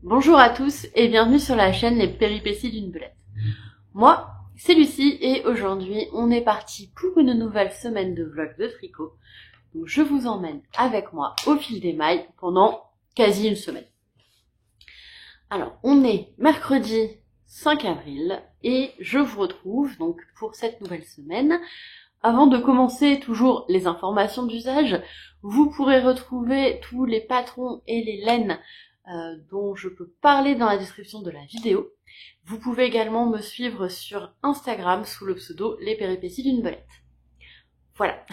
Bonjour à tous et bienvenue sur la chaîne Les Péripéties d'une Belette. Moi, c'est Lucie et aujourd'hui on est parti pour une nouvelle semaine de vlog de tricot. Donc je vous emmène avec moi au fil des mailles pendant quasi une semaine. Alors on est mercredi 5 avril et je vous retrouve donc pour cette nouvelle semaine. Avant de commencer toujours les informations d'usage, vous pourrez retrouver tous les patrons et les laines dont je peux parler dans la description de la vidéo. Vous pouvez également me suivre sur Instagram sous le pseudo Les Péripéties d'une Belette. Voilà.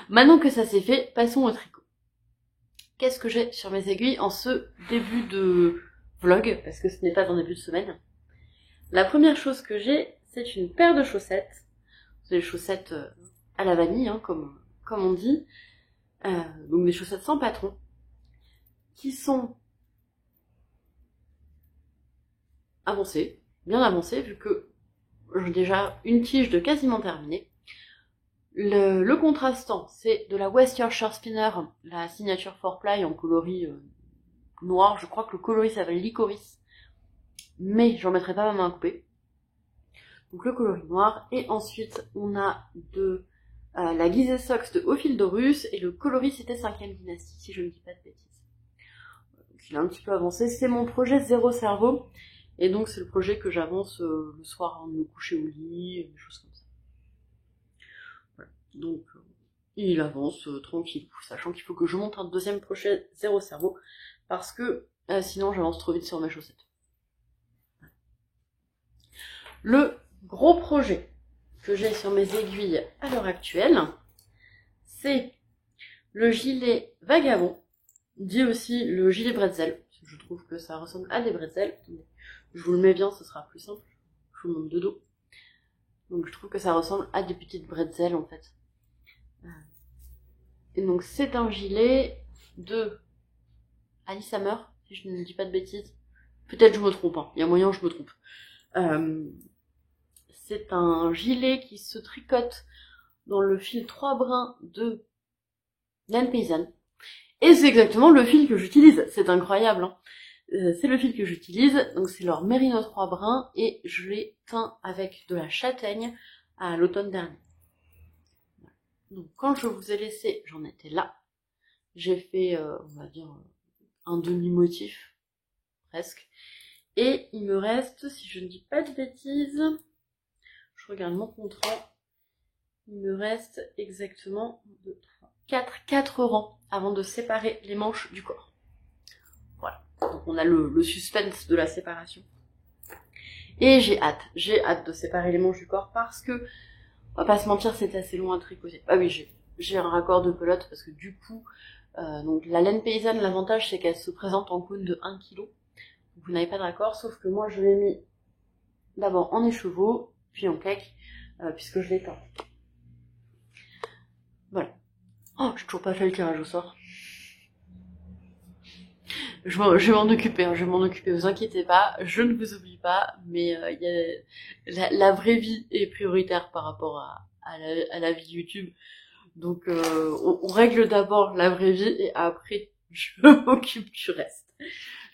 Maintenant que ça c'est fait, passons au tricot. Qu'est-ce que j'ai sur mes aiguilles en ce début de vlog, parce que ce n'est pas un début de semaine. La première chose que j'ai, c'est une paire de chaussettes. C'est des chaussettes à la vanille, hein, comme on dit. Donc des chaussettes sans patron, qui sont avancées, bien avancées, vu que j'ai déjà une tige de quasiment terminée. Le contrastant, c'est de la West Yorkshire Spinner, la signature 4-ply en coloris noir. Je crois que le coloris s'appelle Licorice, mais j'en mettrai pas ma main à couper. Donc le coloris noir, et ensuite on a de la Gizeh Sox de Ophildorus, et le coloris c'était 5ème dynastie, si je ne dis pas de bêtises. Donc il est un petit peu avancé, c'est mon projet Zéro Cerveau, et donc c'est le projet que j'avance le soir avant de me coucher au lit, des choses comme ça. Voilà. Donc il avance tranquille, sachant qu'il faut que je monte un deuxième projet Zéro Cerveau, parce que sinon j'avance trop vite sur mes chaussettes. Le gros projet que j'ai sur mes aiguilles à l'heure actuelle, c'est le gilet Vagabond, dit aussi le gilet bretzel. Je trouve que ça ressemble à des bretzels. Je vous le mets bien, ce sera plus simple. Je vous montre de dos. Donc je trouve que ça ressemble à des petites bretzels en fait. Et donc c'est un gilet de Alice Hammer, si je ne dis pas de bêtises. Peut-être je me trompe, hein. Il y a moyen que je me trompe. C'est un gilet qui se tricote dans le fil 3 brins de laine paysanne. Et c'est exactement le fil que j'utilise. C'est incroyable, hein. C'est le fil que j'utilise. Donc c'est leur Merino 3 brins et je l'ai teint avec de la châtaigne à l'automne dernier. Donc quand je vous ai laissé, j'en étais là. J'ai fait, on va dire, un demi-motif, presque. Et il me reste, si je ne dis pas de bêtises, je regarde mon contrat, il me reste exactement 4 rangs avant de séparer les manches du corps. Voilà, donc on a le suspense de la séparation. Et j'ai hâte de séparer les manches du corps parce que, on va pas se mentir, c'est assez long à tricoter. Ah oui, j'ai un raccord de pelote parce que du coup, donc la laine paysanne, l'avantage c'est qu'elle se présente en cône de 1 kg. Vous n'avez pas de raccord, sauf que moi je l'ai mis d'abord en écheveau, puis en cake, puisque je l'ai teint. Voilà. Oh, j'ai toujours pas fait le tirage au sort. Je vais m'en occuper, vous inquiétez pas, je ne vous oublie pas, mais la vraie vie est prioritaire par rapport à la vie YouTube. Donc on règle d'abord la vraie vie et après je m'occupe du reste.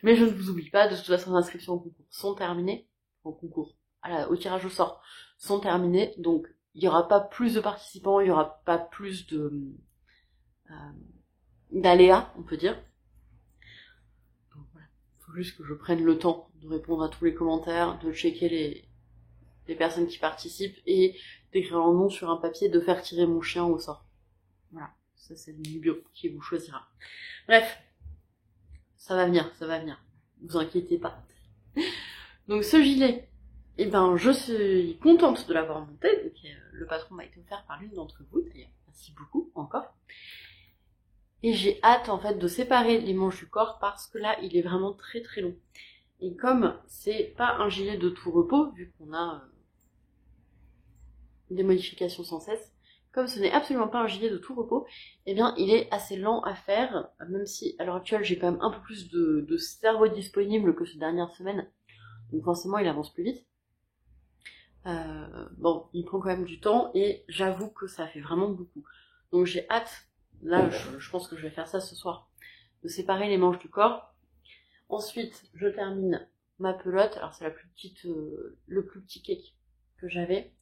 Mais je ne vous oublie pas, de toute façon les inscriptions au concours sont terminées, au tirage au sort sont terminées, donc il n'y aura pas plus de participants, il n'y aura pas plus d'aléas, on peut dire. Donc voilà, il faut juste que je prenne le temps de répondre à tous les commentaires, de checker les personnes qui participent et d'écrire leur nom sur un papier, de faire tirer mon chien au sort. Voilà, ça c'est le Nubio qui vous choisira. Bref, ça va venir, vous inquiétez pas. Donc ce gilet, eh ben je suis contente de l'avoir monté, donc le patron m'a été offert par l'une d'entre vous, d'ailleurs, merci beaucoup encore. Et j'ai hâte en fait de séparer les manches du corps parce que là il est vraiment très très long. Et comme c'est pas un gilet de tout repos, vu qu'on a des modifications sans cesse, comme ce n'est absolument pas un gilet de tout repos, eh bien il est assez lent à faire, même si à l'heure actuelle j'ai quand même un peu plus de cerveau disponible que ces dernières semaines, donc forcément il avance plus vite. Bon, il prend quand même du temps et j'avoue que ça fait vraiment beaucoup. Donc j'ai hâte, là je pense que je vais faire ça ce soir, de séparer les manches du corps. Ensuite, je termine ma pelote. Alors c'est la plus petite, le plus petit cake que j'avais.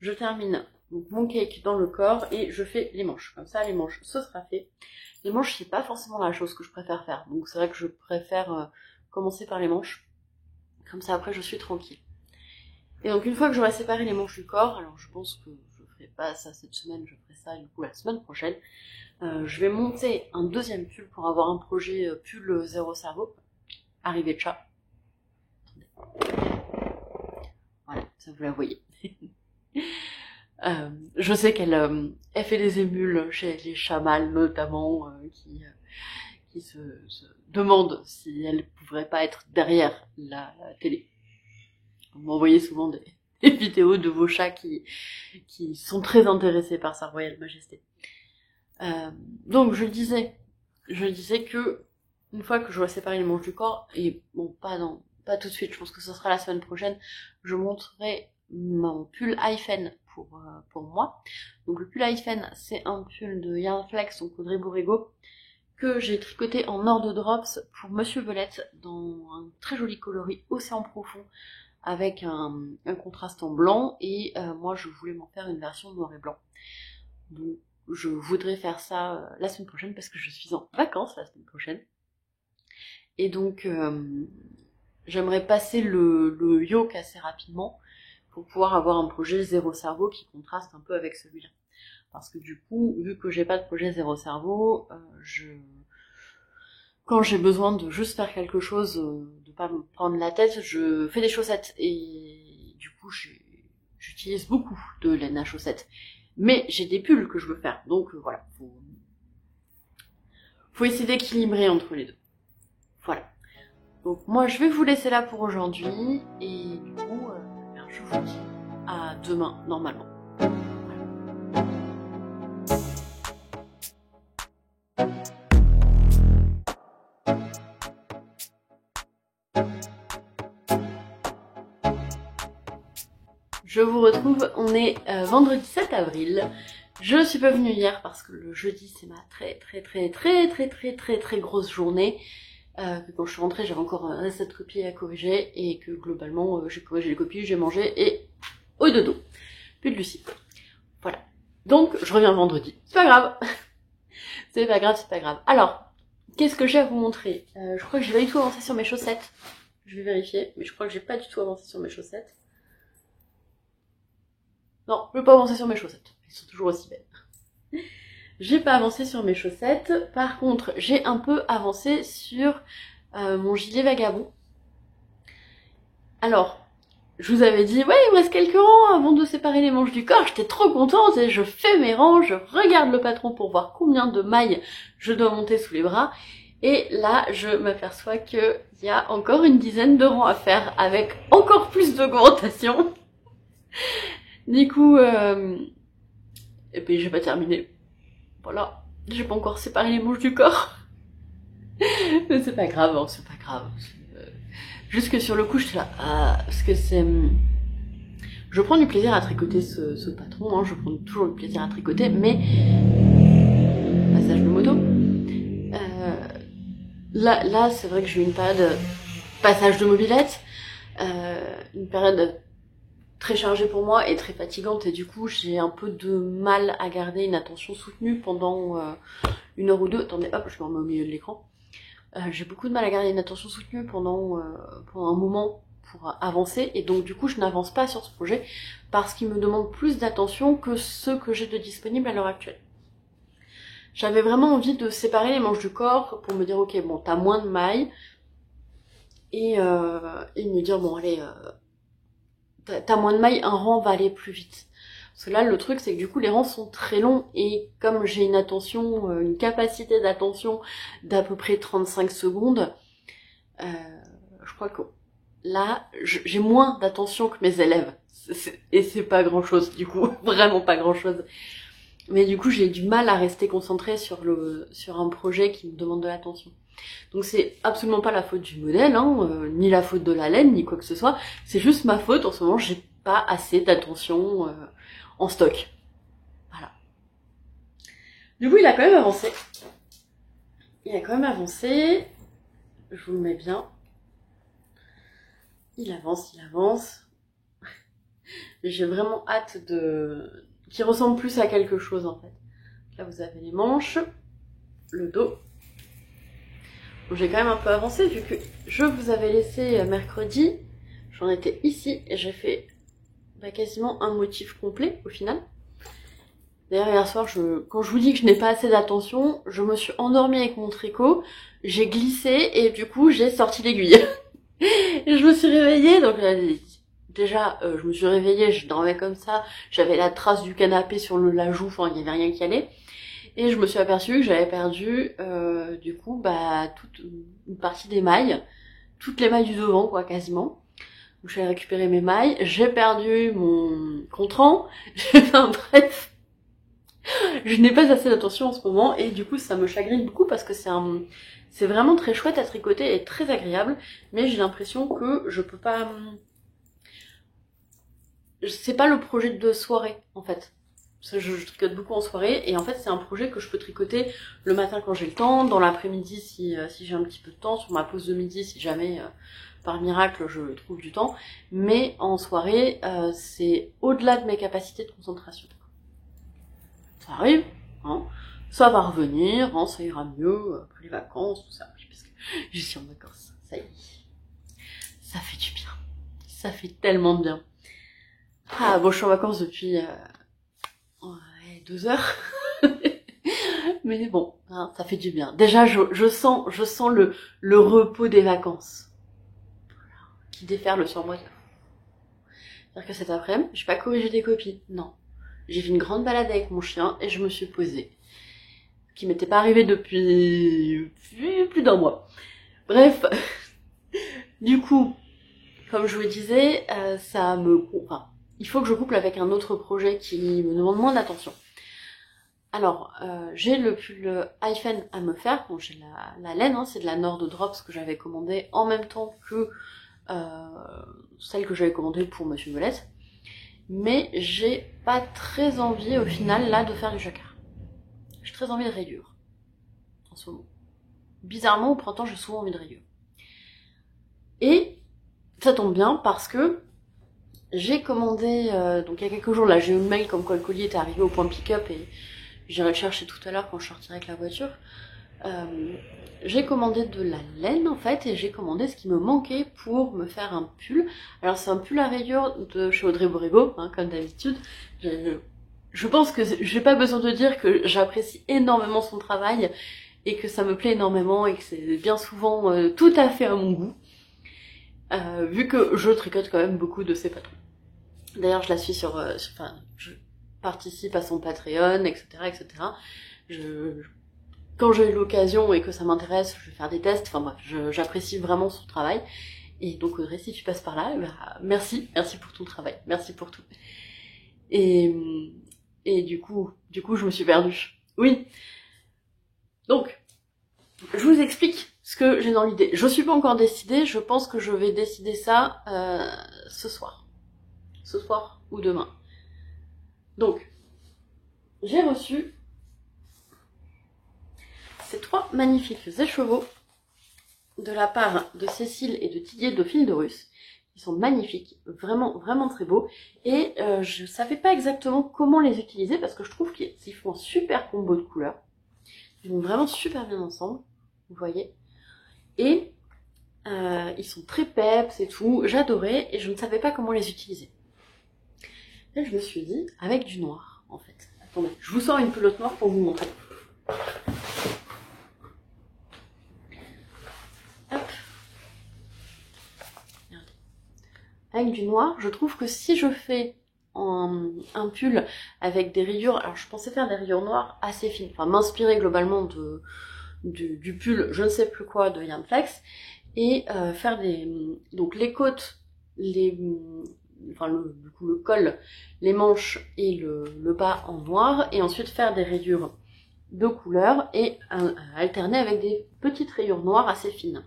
Je termine donc mon cake dans le corps et je fais les manches. Comme ça, les manches, ce sera fait. Les manches, c'est pas forcément la chose que je préfère faire. Donc c'est vrai que je préfère commencer par les manches. Comme ça, après, je suis tranquille. Et donc une fois que j'aurai séparé les manches du corps, alors je pense que je ferai pas ça cette semaine, je ferai ça du coup la semaine prochaine. Je vais monter un deuxième pull pour avoir un projet pull zéro cerveau. Arrivée de chat. Voilà, ça vous la voyez. Je sais qu'elle fait des émules chez les chats mâles notamment, qui se demandent si elle ne pourrait pas être derrière la télé. Vous m'envoyez souvent des vidéos de vos chats qui sont très intéressés par sa royale majesté. Donc je disais que une fois que j'aurai séparé les manches du corps, et bon pas tout de suite, je pense que ce sera la semaine prochaine, je montrerai mon pull hyphen pour moi. Donc le pull hyphen, c'est un pull de Yarnflex, donc Audrey Borrego, que j'ai tricoté en or de drops pour Monsieur Belette dans un très joli coloris océan profond avec un contraste en blanc, et moi je voulais m'en faire une version noir et blanc. Donc je voudrais faire ça la semaine prochaine parce que je suis en vacances la semaine prochaine. Et donc j'aimerais passer le yoke assez rapidement pour pouvoir avoir un projet zéro cerveau qui contraste un peu avec celui-là. Parce que du coup, vu que j'ai pas de projet zéro cerveau, quand j'ai besoin de juste faire quelque chose, de pas me prendre la tête, je fais des chaussettes. Et du coup, j'utilise beaucoup de laine à chaussettes. Mais j'ai des pulls que je veux faire. Donc voilà, faut essayer d'équilibrer entre les deux. Voilà. Donc moi, je vais vous laisser là pour aujourd'hui. Et du coup, je vous dis à demain, normalement. Je vous retrouve, on est vendredi 7 avril. Je suis pas venue hier parce que le jeudi c'est ma très grosse journée. Que quand je suis rentrée j'avais encore un reste de copies à corriger et que globalement j'ai corrigé les copies, j'ai mangé et au dodo. Plus de Lucie. Voilà. Donc je reviens vendredi. C'est pas grave. C'est pas grave. Alors, qu'est-ce que j'ai à vous montrer? Je crois que j'ai pas du tout avancé sur mes chaussettes. Je vais vérifier, mais je crois que j'ai pas du tout avancé sur mes chaussettes. Non, je vais pas avancer sur mes chaussettes. Elles sont toujours aussi belles. J'ai pas avancé sur mes chaussettes. Par contre, j'ai un peu avancé sur mon gilet vagabond. Alors, je vous avais dit, ouais, il me reste quelques rangs avant de séparer les manches du corps. J'étais trop contente et je fais mes rangs, je regarde le patron pour voir combien de mailles je dois monter sous les bras. Et là, je m'aperçois qu'il y a encore une dizaine de rangs à faire avec encore plus d'augmentation. Du coup, et puis j'ai pas terminé. Voilà, j'ai pas encore séparé les manches du corps. Mais c'est pas grave, hein, c'est pas grave. Juste que sur le coup, j'étais là, parce que c'est... Je prends du plaisir à tricoter ce patron, hein, je prends toujours du plaisir à tricoter, mais... Passage de moto. Là, c'est vrai que j'ai eu une période... Passage de mobilette. Une période très chargée pour moi et très fatigante, et du coup j'ai un peu de mal à garder une attention soutenue pendant 1 heure ou 2. Attendez, hop, je me remets au milieu de l'écran. J'ai beaucoup de mal à garder une attention soutenue pendant un moment pour avancer, et donc du coup je n'avance pas sur ce projet parce qu'il me demande plus d'attention que ceux que j'ai de disponibles à l'heure actuelle. J'avais vraiment envie de séparer les manches du corps pour me dire ok, bon, t'as moins de mailles, et me dire bon allez, t'as moins de mailles, un rang va aller plus vite. Parce que là, le truc, c'est que du coup, les rangs sont très longs, et comme j'ai une attention, une capacité d'attention d'à peu près 35 secondes, je crois que là, j'ai moins d'attention que mes élèves. Et c'est pas grand chose, du coup, vraiment pas grand chose. Mais du coup, j'ai du mal à rester concentrée sur un projet qui me demande de l'attention. Donc c'est absolument pas la faute du modèle, hein, ni la faute de la laine, ni quoi que ce soit. C'est juste ma faute. En ce moment, j'ai pas assez d'attention en stock. Voilà. Du coup, il a quand même avancé. Je vous le mets bien. Il avance, il avance. J'ai vraiment hâte de... qu'il ressemble plus à quelque chose en fait. Là vous avez les manches, le dos. J'ai quand même un peu avancé vu que je vous avais laissé mercredi. J'en étais ici et j'ai fait quasiment un motif complet au final. D'ailleurs hier soir, quand je vous dis que je n'ai pas assez d'attention, je me suis endormie avec mon tricot, j'ai glissé et du coup j'ai sorti l'aiguille. Et je me suis réveillée, donc déjà je me suis réveillée, je dormais comme ça, j'avais la trace du canapé sur la joue, enfin il n'y avait rien qui allait. Et je me suis aperçue que j'avais perdu du coup toute une partie des mailles, toutes les mailles du devant quoi quasiment. Donc j'ai récupéré mes mailles, j'ai perdu mon contrant, enfin bref. Je n'ai pas assez d'attention en ce moment et du coup ça me chagrine beaucoup parce que c'est vraiment très chouette à tricoter et très agréable, mais j'ai l'impression que je peux pas... C'est pas le projet de soirée en fait. Je tricote beaucoup en soirée et en fait c'est un projet que je peux tricoter le matin quand j'ai le temps, dans l'après-midi si j'ai un petit peu de temps, sur ma pause de midi si jamais par miracle je trouve du temps, mais en soirée c'est au-delà de mes capacités de concentration. Ça arrive, hein, ça va revenir, hein, ça ira mieux après les vacances, tout ça, parce que je suis en vacances, ça y est, ça fait du bien, ça fait tellement de bien. Ah bon, je suis en vacances depuis 2 heures, mais bon, hein, ça fait du bien. Déjà, je sens le repos des vacances qui déferle sur moi. C'est-à-dire que cet après-midi, j'ai pas corrigé des copies, non. J'ai fait une grande balade avec mon chien et je me suis posée. Ce qui m'était pas arrivé depuis plus d'1 mois. Bref, du coup, comme je vous le disais, il faut que je couple avec un autre projet qui me demande moins d'attention. Alors, j'ai le pull Hyphen à me faire. Bon, j'ai la laine, hein, c'est de la Nord Drops que j'avais commandée en même temps que celle que j'avais commandée pour Monsieur Violette. Mais j'ai pas très envie au final là de faire du jacquard. J'ai très envie de rayures en ce moment. Bizarrement au printemps j'ai souvent envie de rayures. Et ça tombe bien parce que j'ai commandé, donc il y a quelques jours là j'ai eu le mail comme quoi le colis était arrivé au point pick-up et j'irai le chercher tout à l'heure quand je sortirai avec la voiture. J'ai commandé de la laine en fait et j'ai commandé ce qui me manquait pour me faire un pull. Alors c'est un pull à rayures de chez Audrey Borrego, hein, comme d'habitude. Je pense que j'ai pas besoin de dire que j'apprécie énormément son travail et que ça me plaît énormément et que c'est bien souvent tout à fait à mon goût. Vu que je tricote quand même beaucoup de ses patrons. D'ailleurs je la suis je participe à son Patreon, etc. etc. Quand j'ai l'occasion et que ça m'intéresse, je vais faire des tests, enfin bref, j'apprécie vraiment son travail. Et donc Audrey, si tu passes par là, merci pour ton travail, merci pour tout. Et du coup, je me suis perdue. Oui. Donc, je vous explique ce que j'ai dans l'idée. Je suis pas encore décidée, je pense que je vais décider ça ce soir. Ce soir ou demain. Donc, j'ai reçu ces 3 magnifiques écheveaux de la part de Cécile et de Didier de Fil de Russe. Ils sont magnifiques, vraiment, vraiment très beaux. Et je savais pas exactement comment les utiliser parce que je trouve qu'ils font un super combo de couleurs. Ils vont vraiment super bien ensemble, vous voyez. Et ils sont très peps et tout, j'adorais et je ne savais pas comment les utiliser. Et je me suis dit, avec du noir, en fait. Attendez, je vous sors une pelote noire pour vous montrer. Hop. Regardez. Avec du noir, je trouve que si je fais un pull avec des rayures, alors je pensais faire des rayures noires assez fines, enfin m'inspirer globalement du pull je ne sais plus quoi de Yarn Flex, et faire donc les côtes, du coup le col, les manches et le bas en noir, et ensuite faire des rayures de couleur et alterner avec des petites rayures noires assez fines.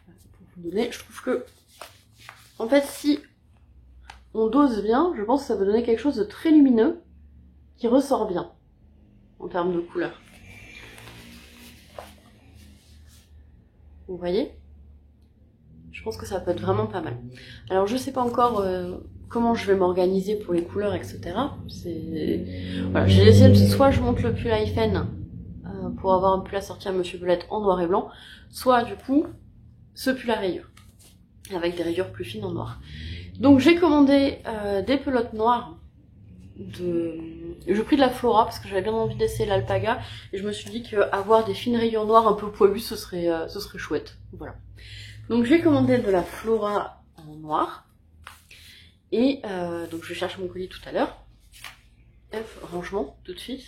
Pour vous donner, je trouve que en fait si on dose bien, je pense que ça peut donner quelque chose de très lumineux qui ressort bien en termes de couleur. Vous voyez? Je pense que ça peut être vraiment pas mal. Alors je sais pas encore comment je vais m'organiser pour les couleurs, etc. Voilà, j'ai essayé de soit je monte le pull Hyphen pour avoir un pull assorti à Monsieur Belette en noir et blanc, soit du coup ce pull à rayures, avec des rayures plus fines en noir. Donc j'ai commandé des pelotes noires. J'ai pris de la Flora parce que j'avais bien envie d'essayer l'Alpaga et je me suis dit qu'avoir des fines rayures noires un peu poilues ce serait chouette. Voilà. Donc j'ai commandé de la Flora en noir et donc je vais chercher mon colis tout à l'heure. Rangement tout de suite,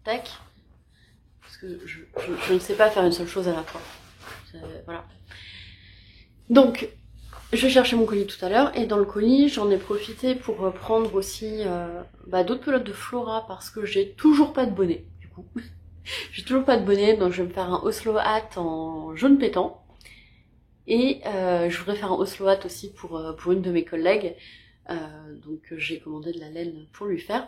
tac, parce que je ne sais pas faire une seule chose à la fois. Voilà. Donc je vais chercher mon colis tout à l'heure et dans le colis j'en ai profité pour prendre aussi d'autres pelotes de Flora parce que j'ai toujours pas de bonnet du coup. J'ai toujours pas de bonnet, donc je vais me faire un Oslo hat en jaune pétant et je voudrais faire un Oslo hat aussi pour une de mes collègues, donc j'ai commandé de la laine pour lui faire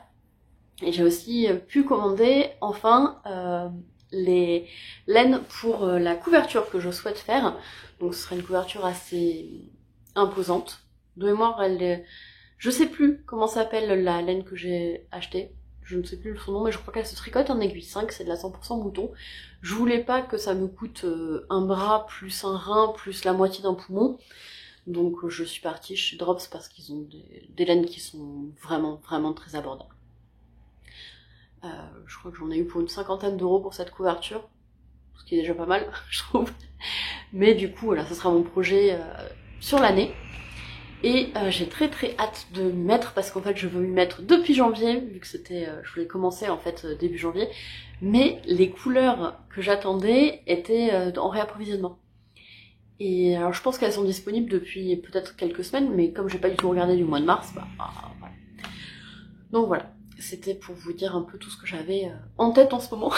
et j'ai aussi pu commander enfin les laines pour la couverture que je souhaite faire. Donc ce sera une couverture assez imposante. De mémoire, je sais plus comment s'appelle la laine que j'ai achetée. Je ne sais plus son nom, mais je crois qu'elle se tricote en aiguille 5, c'est de la 100% mouton. Je voulais pas que ça me coûte un bras, plus un rein, plus la moitié d'un poumon. Donc je suis partie chez Drops parce qu'ils ont des laines qui sont vraiment, vraiment très abordables. Je crois que j'en ai eu pour une 50aine d'euros pour cette couverture, ce qui est déjà pas mal, je trouve. Mais du coup, voilà, ce sera mon projet sur l'année. Et j'ai très très hâte de m'y mettre parce qu'en fait je veux m'y mettre depuis janvier, vu que je voulais commencer en fait début janvier. Mais les couleurs que j'attendais étaient en réapprovisionnement. Et alors je pense qu'elles sont disponibles depuis peut-être quelques semaines, mais comme j'ai pas du tout regardé du mois de mars, voilà. Donc voilà. C'était pour vous dire un peu tout ce que j'avais en tête en ce moment,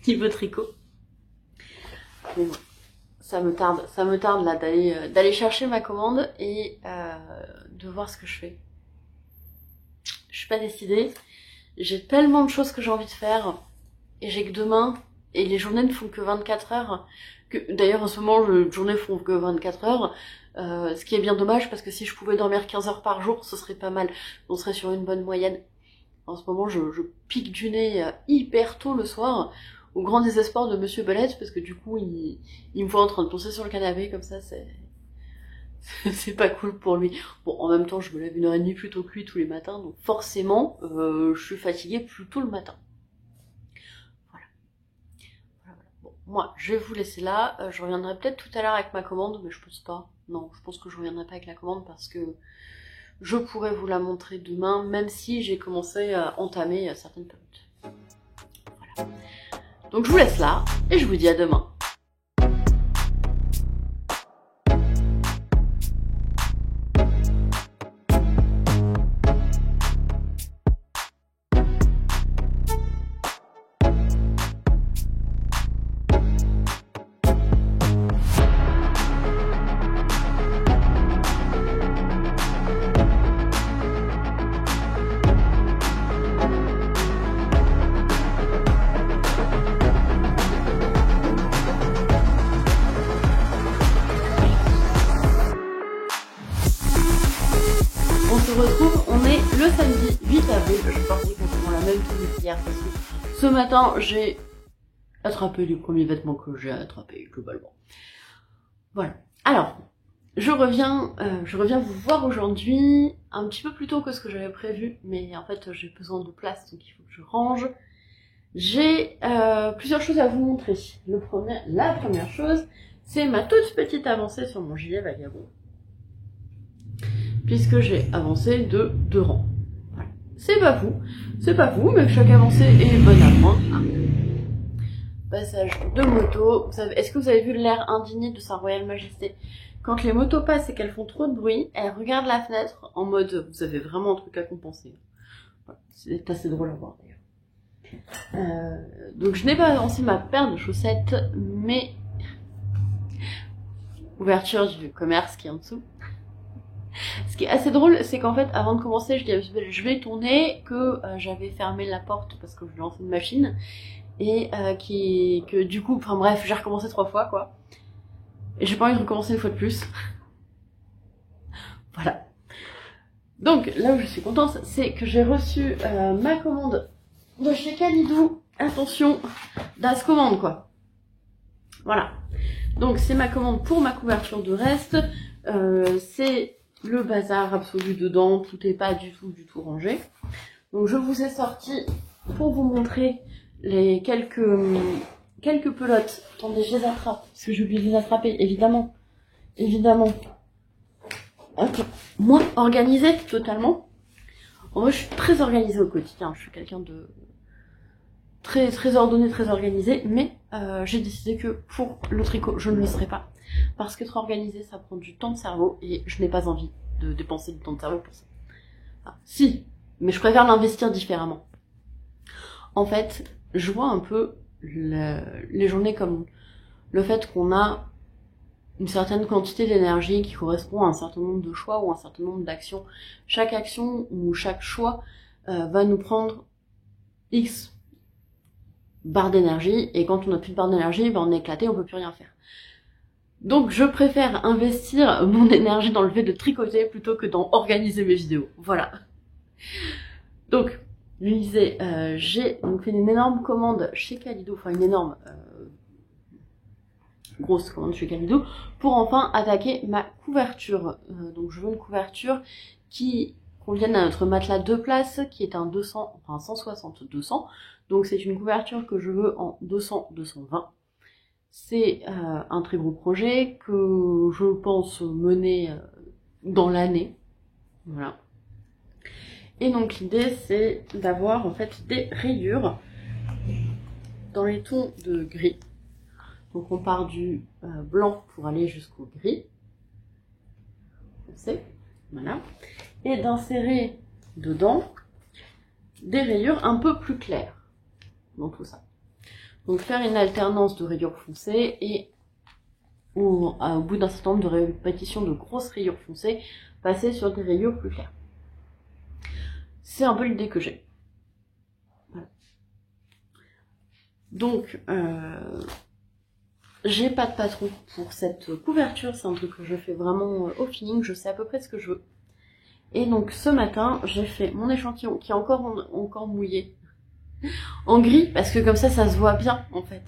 niveau tricot. Mais bon, ça me tarde là d'aller chercher ma commande et de voir ce que je fais. Je suis pas décidée, j'ai tellement de choses que j'ai envie de faire, et j'ai que demain, et les journées ne font que 24 heures, d'ailleurs en ce moment les journées font que 24 heures, ce qui est bien dommage parce que si je pouvais dormir 15 heures par jour, ce serait pas mal, on serait sur une bonne moyenne. En ce moment, je pique du nez hyper tôt le soir, au grand désespoir de Monsieur Belette, parce que du coup, il me voit en train de poncer sur le canapé, comme ça, c'est pas cool pour lui. Bon, en même temps, je me lève 1h30 plus tôt que lui tous les matins, donc forcément, je suis fatiguée plus tôt le matin. Voilà. Bon, moi, je vais vous laisser là, je reviendrai peut-être tout à l'heure avec ma commande, mais je pense pas. Non, je pense que je reviendrai pas avec la commande parce que je pourrais vous la montrer demain, même si j'ai commencé à entamer certaines pelotes. Voilà. Donc je vous laisse là, et je vous dis à demain. On se retrouve, on est le samedi 8 avril, je pense exactement la même tenue qu'hier parce que ce matin j'ai attrapé les premiers vêtements que j'ai attrapés globalement. Voilà. Alors, je reviens vous voir aujourd'hui un petit peu plus tôt que ce que j'avais prévu, mais en fait j'ai besoin de place donc il faut que je range. J'ai plusieurs choses à vous montrer. La première chose, c'est ma toute petite avancée sur mon gilet vagabond. Puisque j'ai avancé de 2 rangs. Voilà. C'est pas fou, mais chaque avancée est bonne à prendre. Passage de moto. Est-ce que vous avez vu l'air indigné de Sa Royale Majesté? Quand les motos passent et qu'elles font trop de bruit, elle regarde la fenêtre en mode vous avez vraiment un truc à compenser. Voilà. C'est assez drôle à voir d'ailleurs. Donc je n'ai pas avancé ma paire de chaussettes, mais ouverture du commerce qui est en dessous. Ce qui est assez drôle, c'est qu'en fait, avant de commencer, je dis à Isabelle, je vais tourner, que j'avais fermé la porte parce que je lançais une machine, et que du coup, enfin bref, j'ai recommencé 3 fois, quoi. Et j'ai pas envie de recommencer une fois de plus. Donc là où je suis contente, c'est que j'ai reçu ma commande de chez Kalidou. Attention, das commande quoi. Voilà. Donc c'est ma commande pour ma couverture de reste. C'est le bazar absolu dedans, tout est pas du tout rangé. Donc je vous ai sorti pour vous montrer les quelques pelotes. Attendez, je les attrape, parce que j'ai oublié de les attraper, évidemment. Okay. Moi, organisée totalement. Moi, je suis très organisée au quotidien. Je suis quelqu'un de très ordonné, très organisé. Mais j'ai décidé que pour le tricot, je ne le serai pas. Parce que trop organisé, ça prend du temps de cerveau. Et je n'ai pas envie de dépenser du temps de cerveau pour ça. Enfin, si, mais je préfère l'investir différemment. En fait, je vois un peu les journées comme le fait qu'on a une certaine quantité d'énergie qui correspond à un certain nombre de choix ou un certain nombre d'actions. Chaque action ou chaque choix va nous prendre X barres d'énergie, et quand on n'a plus de barres d'énergie, ben on est éclaté, on peut plus rien faire. Donc je préfère investir mon énergie dans le fait de tricoter plutôt que dans organiser mes vidéos. Voilà. Donc, je me disais, j'ai donc fait une énorme commande chez Kalidou, enfin une énorme grosse commande chez Kalidou, pour enfin attaquer ma couverture. Donc je veux une couverture qui convienne à notre matelas 2 places, qui est un 200, enfin 160-200. Donc c'est une couverture que je veux en 200-220. C'est un très gros projet que je pense mener dans l'année. Voilà. Et donc l'idée c'est d'avoir en fait des rayures dans les tons de gris. Donc on part du blanc pour aller jusqu'au gris. Foncé, voilà. Et d'insérer dedans des rayures un peu plus claires dans tout ça. Donc faire une alternance de rayures foncées et au bout d'un certain nombre de répétitions de grosses rayures foncées, passer sur des rayures plus claires. C'est un peu l'idée que j'ai. Voilà. Donc, j'ai pas de patron pour cette couverture, c'est un truc que je fais vraiment au feeling, je sais à peu près ce que je veux. Et donc ce matin, j'ai fait mon échantillon qui est encore mouillé en gris, parce que comme ça se voit bien en fait.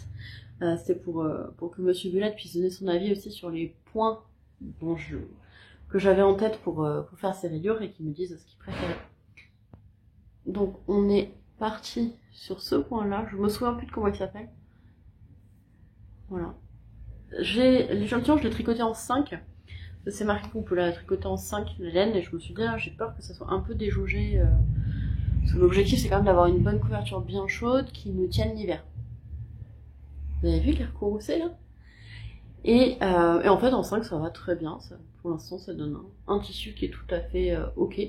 C'était pour que Monsieur Bulette puisse donner son avis aussi sur les points que j'avais en tête pour faire ces rayures et qu'il me dise ce qu'il préférait. Donc on est parti sur ce point-là, je me souviens plus de comment il s'appelle. Voilà. L'échantillon, je l'ai tricoté en 5. C'est marqué qu'on peut la tricoter en 5 la laine, et je me suis dit, ah, j'ai peur que ça soit un peu déjaugé. Parce que l'objectif, c'est quand même d'avoir une bonne couverture bien chaude qui nous tienne l'hiver. Vous avez vu l'air courroucé là? Et en fait, en 5, ça va très bien. Pour l'instant, ça donne un tissu qui est tout à fait ok.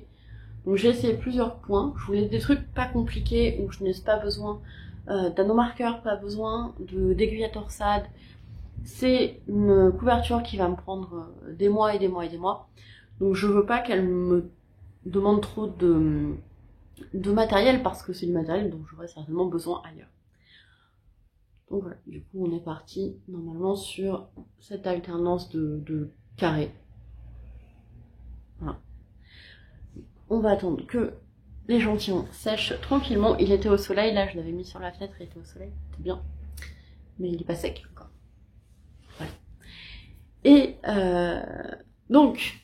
Donc j'ai essayé plusieurs points. Je voulais des trucs pas compliqués où je n'ai pas besoin d'anneau-marqueur, pas besoin d'aiguille à torsade. C'est une couverture qui va me prendre des mois et des mois et des mois. Donc je veux pas qu'elle me demande trop de matériel, parce que c'est du matériel dont j'aurai certainement besoin ailleurs. Donc voilà, du coup on est parti normalement sur cette alternance de carrés. Voilà. On va attendre que l'échantillon sèche tranquillement. Il était au soleil, là je l'avais mis sur la fenêtre, il était au soleil, c'était bien. Mais il est pas sec encore. Voilà. Et donc,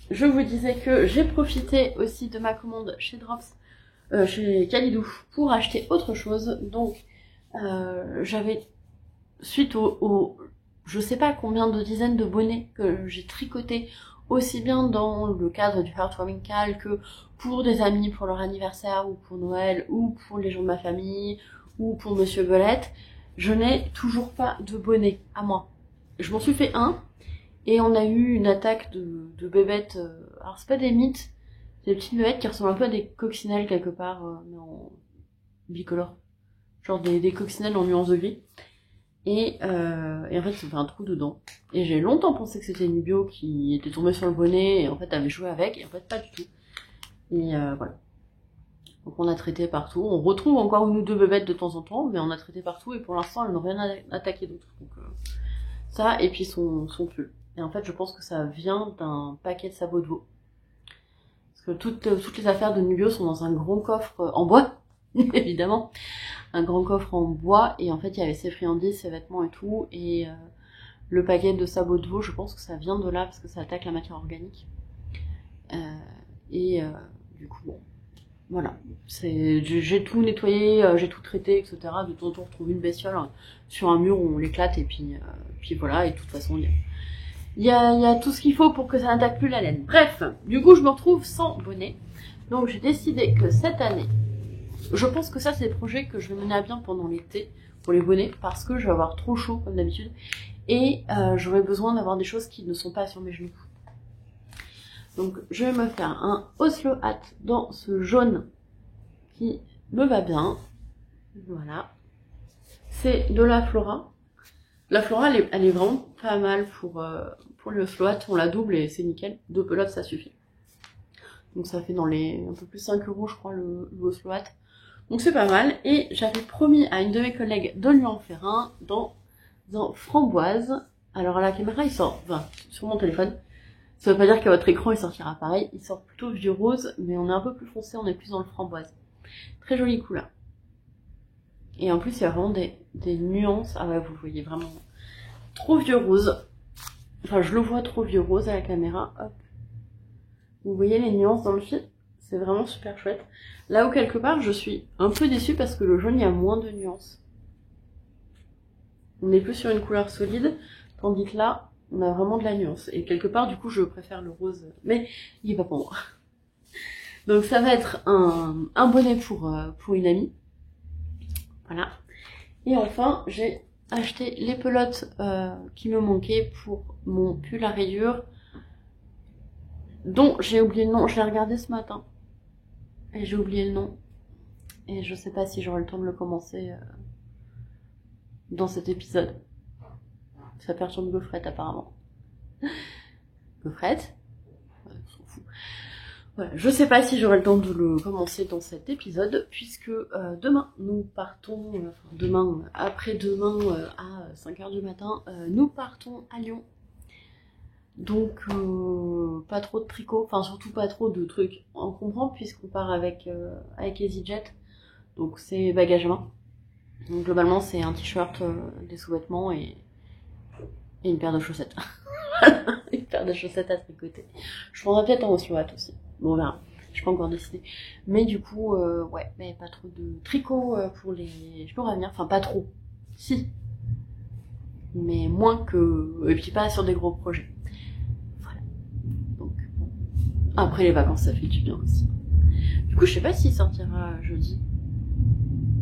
je vous disais que j'ai profité aussi de ma commande chez Drops, chez Kalidou, pour acheter autre chose. Donc, j'avais, suite au je sais pas combien de dizaines de bonnets que j'ai tricotés, aussi bien dans le cadre du Heartwarming Cal que pour des amis pour leur anniversaire, ou pour Noël, ou pour les gens de ma famille, ou pour Monsieur Belette, je n'ai toujours pas de bonnet à moi. Je m'en suis fait un, et on a eu une attaque de bébêtes, alors c'est pas des mythes, c'est des petites bébêtes qui ressemblent un peu à des coccinelles quelque part, mais en bicolore. Genre des coccinelles en nuance de gris. Et en fait, ça fait un trou dedans. Et j'ai longtemps pensé que c'était une bio qui était tombée sur le bonnet, et en fait, avait joué avec, et en fait, pas du tout. Et voilà. Donc on a traité partout. On retrouve encore une ou deux bébêtes de temps en temps, mais on a traité partout, et pour l'instant, elles n'ont rien attaqué d'autre. Donc ça, et puis son pull. Et en fait, je pense que ça vient d'un paquet de sabots de veau. Parce que toutes les affaires de Nubio sont dans un grand coffre en bois, évidemment. Un grand coffre en bois, et en fait, il y avait ses friandises, ses vêtements et tout, et le paquet de sabots de veau, je pense que ça vient de là, parce que ça attaque la matière organique. Du coup, bon, voilà. J'ai tout nettoyé, j'ai tout traité, etc. De temps en temps, on retrouve une bestiole sur un mur où on l'éclate, et puis voilà, et de toute façon, il y a tout ce qu'il faut pour que ça n'attaque plus la laine. Bref, du coup, je me retrouve sans bonnet. Donc, j'ai décidé que cette année, je pense que ça, c'est des projets que je vais mener à bien pendant l'été, pour les bonnets, parce que je vais avoir trop chaud, comme d'habitude, et j'aurai besoin d'avoir des choses qui ne sont pas sur mes genoux. Donc, je vais me faire un Oslo hat dans ce jaune qui me va bien. Voilà. C'est de la Flora. La Flora, elle est vraiment pas mal pour le Oslo hat. On la double et c'est nickel. 2 pelotes, ça suffit. Donc, ça fait dans les un peu plus 5 €, je crois, le Oslo hat. Donc, c'est pas mal. Et j'avais promis à une de mes collègues de lui en faire un dans framboise. Alors, à la caméra, il sort, enfin, sur mon téléphone. Ça veut pas dire qu'à votre écran il sortira pareil, il sort plutôt vieux rose, mais on est un peu plus foncé, on est plus dans le framboise. Très jolie couleur. Et en plus il y a vraiment des nuances, ah ouais vous le voyez vraiment trop vieux rose. Enfin je le vois trop vieux rose à la caméra, hop. Vous voyez les nuances dans le fil, c'est vraiment super chouette. Là où quelque part je suis un peu déçue parce que le jaune il y a moins de nuances. On est plus sur une couleur solide, tandis que là, on a vraiment de la nuance. Et quelque part, du coup, je préfère le rose. Mais il est pas pour moi. Donc ça va être un bonnet pour une amie. Voilà. Et enfin, j'ai acheté les pelotes qui me manquaient pour mon pull à rayures. Dont j'ai oublié le nom. Je l'ai regardé ce matin. Et j'ai oublié le nom. Et je sais pas si j'aurai le temps de le commencer dans cet épisode. Ça perturbe Gaufrette apparemment. Gaufrette, ouais, on s'en fout. Voilà, je sais pas si j'aurai le temps de le commencer dans cet épisode, puisque demain nous partons, demain, après-demain à 5h du matin, nous partons à Lyon. Donc pas trop de tricot, enfin surtout pas trop de trucs encombrants, puisqu'on part avec EasyJet, donc c'est bagages à main. Donc globalement c'est un t-shirt, des sous-vêtements et une paire de chaussettes. Une paire de chaussettes à tricoter. Je prendrai peut-être un Oslo hat aussi. Bon, on verra. Je suis pas encore décidée. Mais du coup, ouais, mais pas trop de tricot pour les jours à venir. Enfin, pas trop. Si. Mais moins que... Et puis pas sur des gros projets. Voilà. Donc, bon. Après les vacances, ça fait du bien aussi. Du coup, je sais pas s'il sortira jeudi.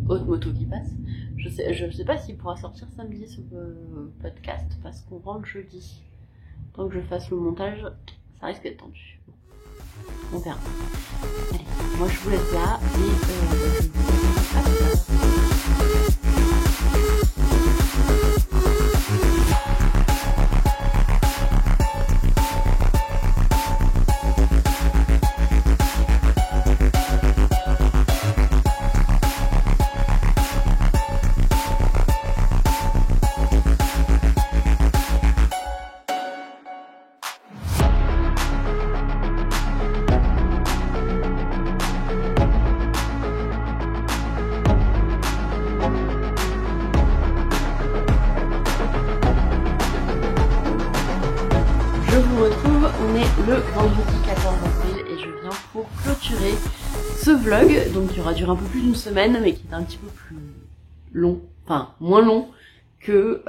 Haute moto qui passe. Je sais pas s'il pourra sortir samedi ce podcast parce qu'on rentre jeudi. Tant que je fasse le montage, ça risque d'être tendu. On verra. Allez, moi je vous laisse là et je vous dis à plus tard. Le vendredi 14 avril et je viens pour clôturer ce vlog, donc qui aura duré un peu plus d'une semaine mais qui est un petit peu plus long, enfin moins long que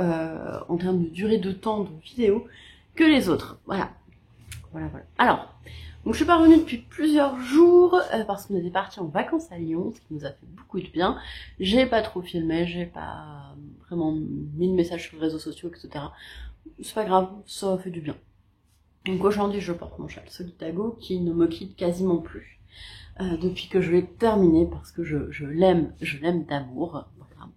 en termes de durée de temps de vidéo que les autres. Voilà. Alors, donc je suis pas revenue depuis plusieurs jours parce qu'on était partis en vacances à Lyon, ce qui nous a fait beaucoup de bien. J'ai pas trop filmé, j'ai pas vraiment mis de messages sur les réseaux sociaux, etc. C'est pas grave, ça fait du bien. Donc aujourd'hui je porte mon châle Solidago qui ne me quitte quasiment plus depuis que je l'ai terminé parce que je l'aime d'amour. Voilà.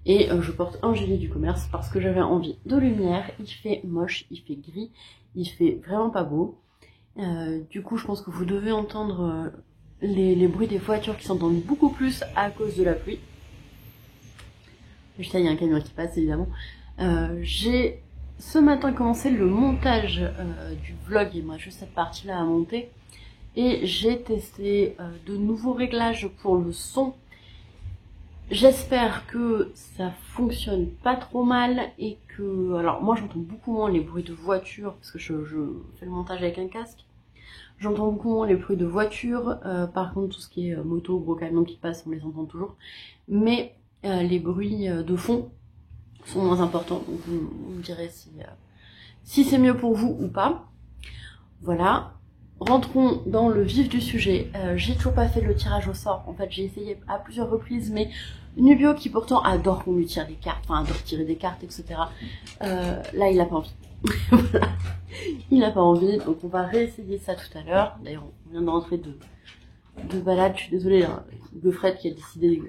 Et je porte un gilet du commerce parce que j'avais envie de lumière. Il fait moche, il fait gris, il fait vraiment pas beau. Du coup je pense que vous devez entendre les bruits des voitures qui s'entendent beaucoup plus à cause de la pluie. Juste là il y a un camion qui passe évidemment. J'ai ce matin commencé le montage du vlog, et moi juste cette partie là à monter, et j'ai testé de nouveaux réglages pour le son. J'espère que ça fonctionne pas trop mal et que... Alors moi j'entends beaucoup moins les bruits de voiture parce que je fais le montage avec un casque. J'entends beaucoup moins les bruits de voiture, par contre tout ce qui est moto, gros camions qui passent, on les entend toujours. Mais les bruits de fond sont moins importants, donc vous me direz si c'est mieux pour vous ou pas. Voilà. Rentrons dans le vif du sujet. J'ai toujours pas fait le tirage au sort. En fait, j'ai essayé à plusieurs reprises, mais Nubio, qui pourtant adore qu'on lui tire des cartes, enfin adore tirer des cartes, etc. Là, il a pas envie. Voilà. Il a pas envie, donc on va réessayer ça tout à l'heure. D'ailleurs, on vient de rentrer de balade. Je suis désolée, hein, Fred qui a décidé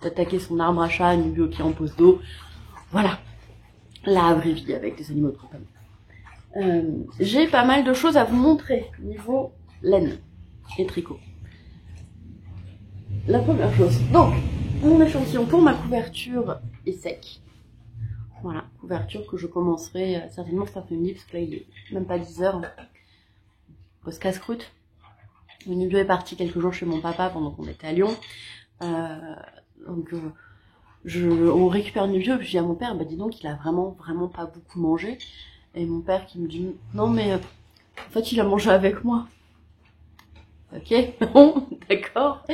d'attaquer son arbre à chat, Nubio qui est en pose d'eau. Voilà. La vraie vie avec des animaux de compagnie. J'ai pas mal de choses à vous montrer niveau laine et tricot. La première chose, donc, mon échantillon pour ma couverture est sec. Voilà, couverture que je commencerai certainement cet après-midi, parce que là il est même pas 10h. Pose casse-croûte. Le Nubio est parti quelques jours chez mon papa pendant qu'on était à Lyon. Donc on récupère Nubio, puis je dis à mon père, bah dis donc, il a vraiment pas beaucoup mangé. Et mon père qui me dit, non mais en fait il a mangé avec moi. Ok, bon, d'accord.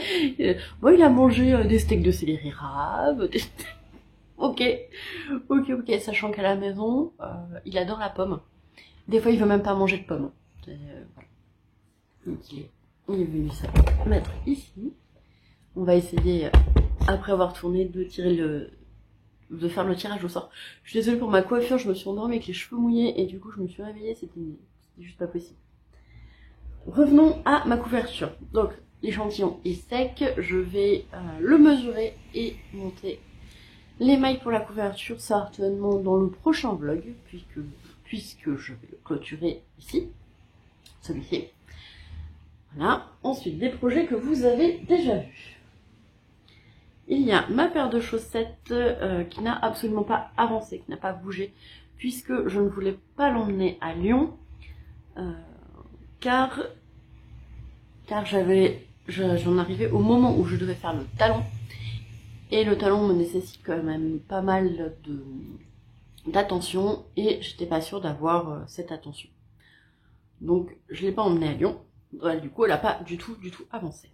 Bon, il a mangé des steaks de céleri rave, ok, sachant qu'à la maison, il adore la pomme. Des fois il veut même pas manger de pommes. Voilà. Donc il est venu ça mettre ici. On va essayer, après avoir tourné, de faire le tirage au sort. Je suis désolée pour ma coiffure, je me suis endormie avec les cheveux mouillés et du coup je me suis réveillée, c'était juste pas possible. Revenons à ma couverture. Donc l'échantillon est sec, je vais le mesurer et monter les mailles pour la couverture certainement dans le prochain vlog, puisque je vais le clôturer ici, celui-ci. Voilà, ensuite des projets que vous avez déjà vus. Il y a ma paire de chaussettes qui n'a absolument pas avancé, qui n'a pas bougé, puisque je ne voulais pas l'emmener à Lyon, car j'en arrivais au moment où je devais faire le talon, et le talon me nécessite quand même pas mal d'attention, et j'étais pas sûre d'avoir cette attention. Donc je l'ai pas emmené à Lyon, du coup elle n'a pas du tout avancé.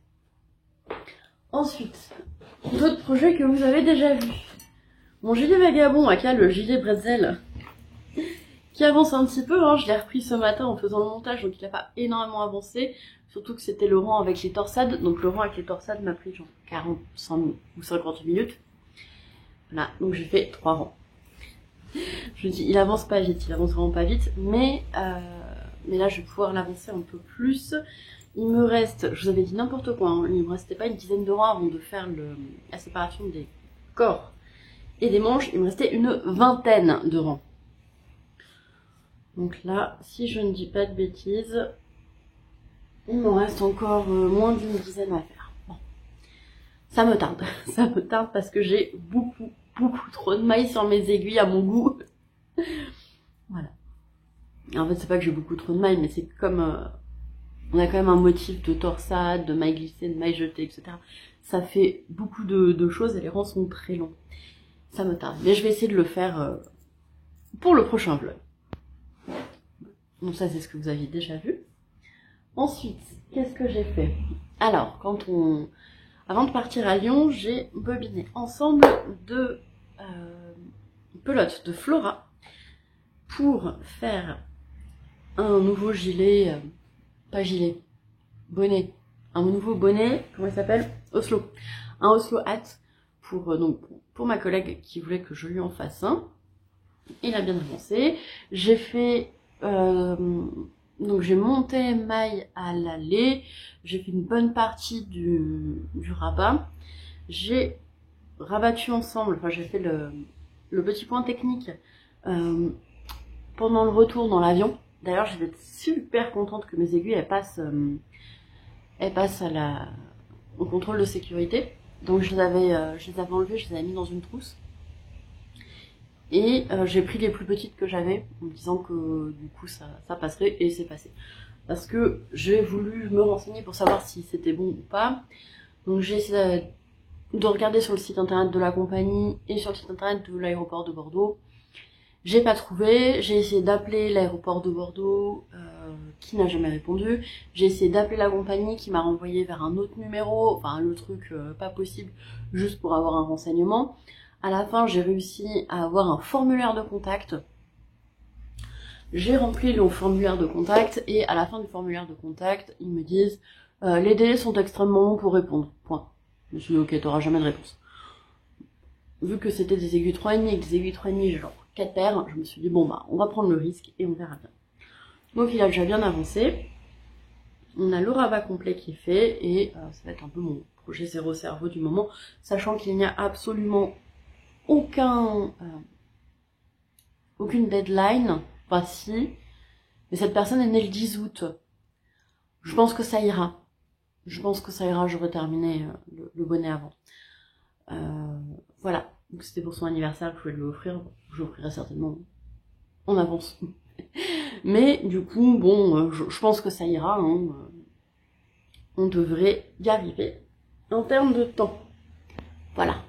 Ensuite, d'autres projets que vous avez déjà vus. Mon gilet vagabond, aka le gilet bretzel, qui avance un petit peu, hein. Je l'ai repris ce matin en faisant le montage, donc il n'a pas énormément avancé, surtout que c'était le rang avec les torsades, donc le rang avec les torsades m'a pris genre 40 ou 50 minutes. Voilà, donc j'ai fait 3 rangs. Je me dis, il avance pas vite, il avance vraiment pas vite, mais là je vais pouvoir l'avancer un peu plus. Il me reste, je vous avais dit n'importe quoi, hein, il me restait pas une dizaine de rangs avant de faire la séparation des corps et des manches, il me restait une vingtaine de rangs. Donc là, si je ne dis pas de bêtises, il me reste encore moins d'une dizaine à faire. Bon. Ça me tarde parce que j'ai beaucoup trop de mailles sur mes aiguilles à mon goût. Voilà. Et en fait, c'est pas que j'ai beaucoup trop de mailles, mais c'est comme... on a quand même un motif de torsade, de mailles glissées, de mailles jetées, etc. Ça fait beaucoup de choses et les rangs sont très longs. Ça me tarde. Mais je vais essayer de le faire pour le prochain vlog. Donc ça, c'est ce que vous aviez déjà vu. Ensuite, qu'est-ce que j'ai fait? Alors, avant de partir à Lyon, j'ai bobiné ensemble de pelotes de Flora pour faire un nouveau gilet... pas gilet, bonnet. Un nouveau bonnet, comment il s'appelle? Oslo. Un Oslo hat pour ma collègue qui voulait que je lui en fasse un. Il a bien avancé. J'ai fait... donc j'ai monté maille à l'allée. J'ai fait une bonne partie du rabat. J'ai rabattu ensemble, enfin j'ai fait le petit point technique pendant le retour dans l'avion. D'ailleurs, je vais être super contente que mes aiguilles elles passent au contrôle de sécurité. Donc je les avais enlevées, je les avais mis dans une trousse. Et j'ai pris les plus petites que j'avais en me disant que du coup ça passerait, et c'est passé. parce que j'ai voulu me renseigner pour savoir si c'était bon ou pas. Donc j'ai essayé de regarder sur le site internet de la compagnie et sur le site internet de l'aéroport de Bordeaux. J'ai pas trouvé, j'ai essayé d'appeler l'aéroport de Bordeaux qui n'a jamais répondu. J'ai essayé d'appeler la compagnie qui m'a renvoyé vers un autre numéro, enfin le truc pas possible, juste pour avoir un renseignement. À la fin, j'ai réussi à avoir un formulaire de contact. J'ai rempli le formulaire de contact et à la fin du formulaire de contact, ils me disent les délais sont extrêmement longs pour répondre. Point. Je me suis dit ok, t'auras jamais de réponse. Vu que c'était des aiguilles 3,5 et que des aiguilles 3,5 j'ai genre 4 paires, je me suis dit bon bah on va prendre le risque et on verra bien. Donc il a déjà bien avancé. On a le rabat complet qui est fait et ça va être un peu mon projet zéro cerveau du moment, sachant qu'il n'y a absolument aucune deadline. Enfin si, mais cette personne est née le 10 août. Je pense que ça ira. J'aurai terminé le bonnet avant. Voilà, donc c'était pour son anniversaire que je voulais lui offrir. Je l'offrirai certainement en avance. Mais du coup, bon, je pense que ça ira. Hein. On devrait y arriver en termes de temps. Voilà.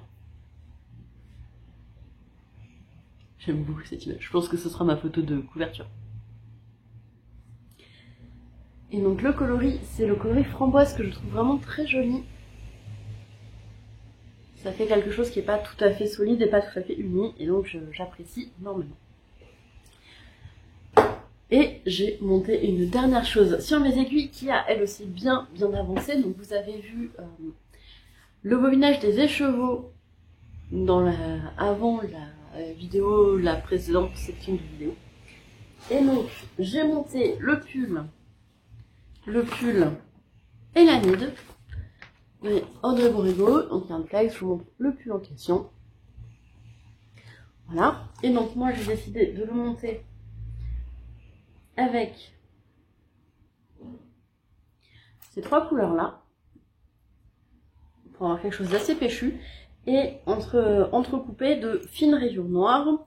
J'aime beaucoup cette image. Je pense que ce sera ma photo de couverture. Et donc le coloris, c'est le coloris framboise que je trouve vraiment très joli. Ça fait quelque chose qui n'est pas tout à fait solide et pas tout à fait uni, et donc j'apprécie énormément. Et j'ai monté une dernière chose sur mes aiguilles qui a elle aussi bien avancé. Donc vous avez vu le bobinage des écheveaux avant la vidéo, la précédente section de vidéo. Et donc j'ai monté le pull et la nid. Et Audrey Borrego, donc il y a un texte, je vous montre le pull en question. Voilà. Et donc moi j'ai décidé de le monter avec ces trois couleurs là pour avoir quelque chose d'assez péchu et entrecoupé de fines rayures noires,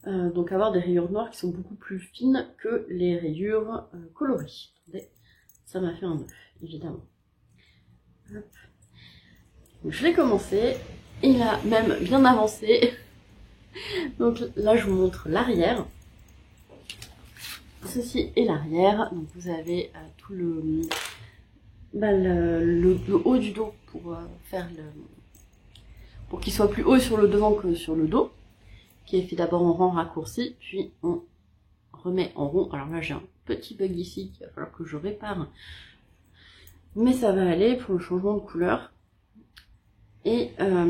donc avoir des rayures noires qui sont beaucoup plus fines que les rayures colorées. Attendez, ça m'a fait un œuf évidemment. Hop. Donc, je l'ai commencé, il a même bien avancé. Donc là je vous montre l'arrière. Ceci est l'arrière, donc vous avez tout le haut du dos pour pour qu'il soit plus haut sur le devant que sur le dos, qui est fait d'abord en rang raccourci, puis on remet en rond. Alors là j'ai un petit bug ici qu'il va falloir que je répare, mais ça va aller pour le changement de couleur. Et parce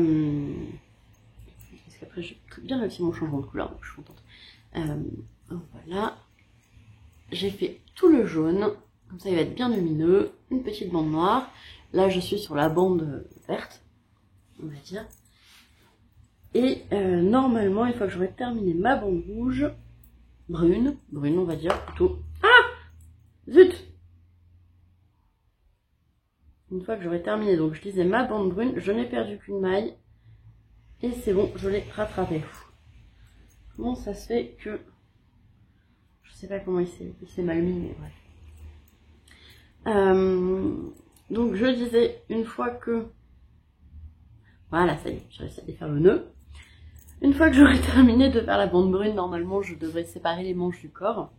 qu'après j'ai bien réussi mon changement de couleur, donc je suis contente. Voilà. J'ai fait tout le jaune, comme ça il va être bien lumineux, une petite bande noire. Là je suis sur la bande verte, on va dire. Et normalement, une fois que j'aurai terminé ma bande rouge, brune on va dire plutôt. Ah zut. Une fois que j'aurai terminé, donc je disais ma bande brune, je n'ai perdu qu'une maille. Et c'est bon, je l'ai rattrapée. Comment ça se fait que... Je sais pas comment il s'est mal mis, mais bref. Donc je disais, une fois que... Voilà, ça y est, j'ai réussi à défaire le nœud. Une fois que j'aurai terminé de faire la bande brune, normalement je devrais séparer les manches du corps.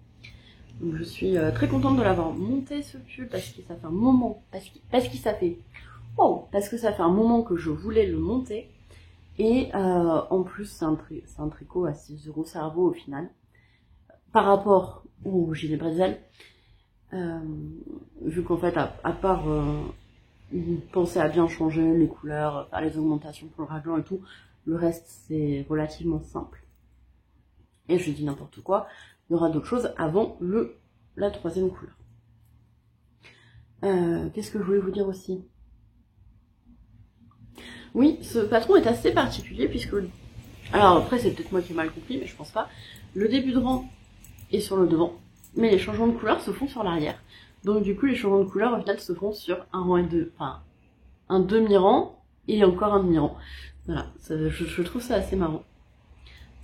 Donc je suis très contente de l'avoir monté ce pull parce que ça fait un moment, parce que ça fait un moment que je voulais le monter. Et en plus c'est un tricot à 6 € cerveau au final. Par rapport au gilet bretzel, vu qu'en fait à part penser à bien changer les couleurs, faire les augmentations pour le raglan et tout, le reste c'est relativement simple. Et je dis n'importe quoi, il y aura d'autres choses avant la troisième couleur. Qu'est-ce que je voulais vous dire aussi? Oui, ce patron est assez particulier puisque... Alors après c'est peut-être moi qui ai mal compris, mais je pense pas. Le début de rang est sur le devant, mais les changements de couleur se font sur l'arrière. Donc du coup les changements de couleur au final se font sur un rang et deux, enfin un demi-rang et encore un demi-rang. Voilà, je trouve ça assez marrant.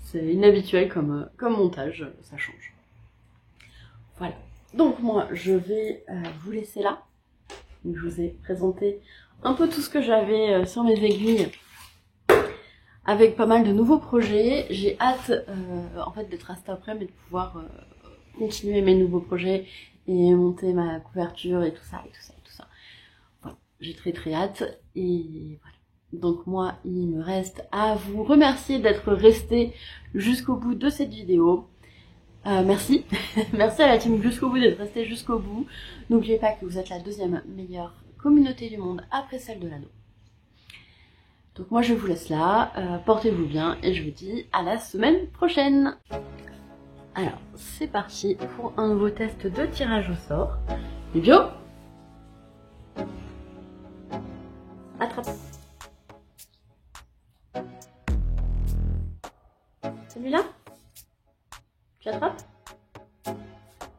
C'est inhabituel comme montage, ça change. Voilà. Donc moi, je vais vous laisser là. Donc, je vous ai présenté un peu tout ce que j'avais sur mes aiguilles, avec pas mal de nouveaux projets. J'ai hâte en fait d'être à cet après-midi et de pouvoir continuer mes nouveaux projets et monter ma couverture et tout ça et tout ça et tout ça. Voilà, j'ai très hâte et voilà. Donc moi, il me reste à vous remercier d'être resté jusqu'au bout de cette vidéo. Merci. Merci à la team jusqu'au bout d'être resté jusqu'au bout. N'oubliez pas que vous êtes la deuxième meilleure communauté du monde après celle de l'anneau. Donc moi je vous laisse là, portez-vous bien et je vous dis à la semaine prochaine. Alors c'est parti pour un nouveau test de tirage au sort. Livio, attrape. Celui-là? Tu attrapes?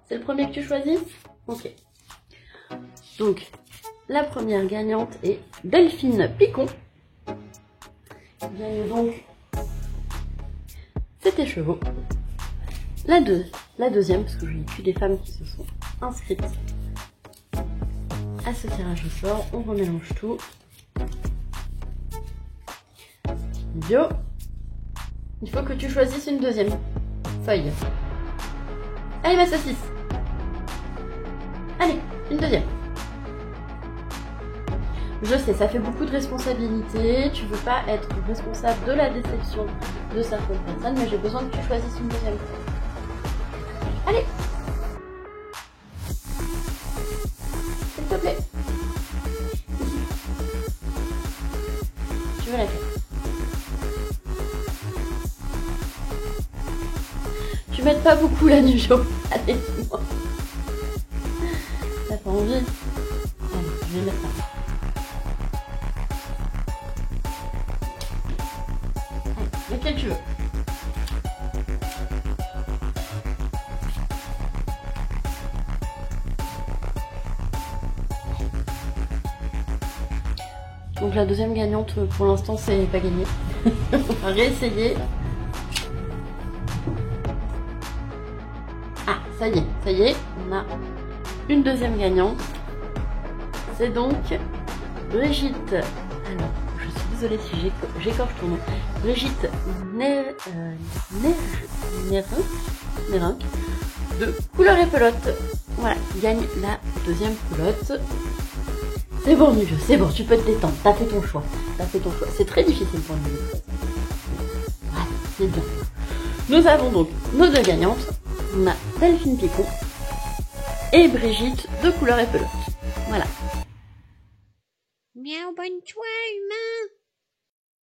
C'est le premier que tu choisis? Ok. Donc, la première gagnante est Delphine Picon. Gagne donc 7 chevaux. La deuxième, parce que je n'ai plus des femmes qui se sont inscrites à ce tirage au sort. On remélange tout. Bio. Il faut que tu choisisses une deuxième feuille. Allez, ma saucisse. Allez, une deuxième. Je sais, ça fait beaucoup de responsabilités. Tu veux pas être responsable de la déception de certaines personnes, mais j'ai besoin que tu choisisses une deuxième feuille. Allez. S'il te plaît. Tu veux la faire. Tu m'aides pas beaucoup là, Nuvio. Allez, dis-moi. T'as pas envie? Allez, je vais mettre ça. Allez, lequel tu veux? Donc la deuxième gagnante, pour l'instant, c'est pas gagné. On va réessayer. Ah, ça y est, on a une deuxième gagnante. C'est donc Brigitte. Alors, je suis désolée si j'écorche ton nom. Brigitte Nérin de Couleur et Pelote. Voilà, gagne la deuxième culotte. C'est bon, Nuvio, c'est bon, tu peux te détendre. T'as fait ton choix. C'est très difficile pour nous. Voilà, c'est bien. Nous avons donc nos deux gagnantes. On a Delphine Picon et Brigitte de Couleur et Pelote. Voilà. Miaou, bonne joie, humain.